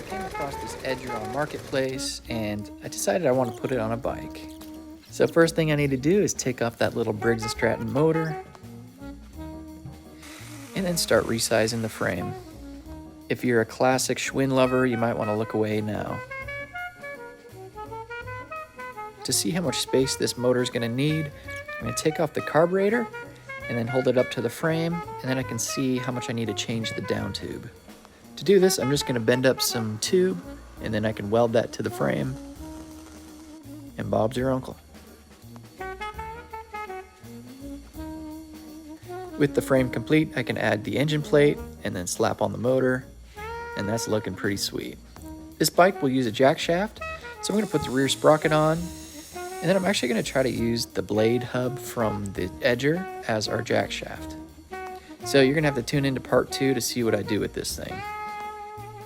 came across this Edger on Marketplace and I decided I want to put it on a bike. So first thing I need to do is take off that little Briggs & Stratton motor and then start resizing the frame. If you're a classic Schwinn lover, you might want to look away now. To see how much space this motor is going to need, I'm going to take off the carburetor and then hold it up to the frame, and then I can see how much I need to change the down tube. To do this, I'm just going to bend up some tube, and then I can weld that to the frame, and Bob's your uncle. With the frame complete, I can add the engine plate and then slap on the motor, and that's looking pretty sweet. This bike will use a jack shaft, so I'm going to put the rear sprocket on, and then I'm actually going to try to use the blade hub from the Edger as our jack shaft. So you're going to have to tune into part 2 to see what I do with this thing.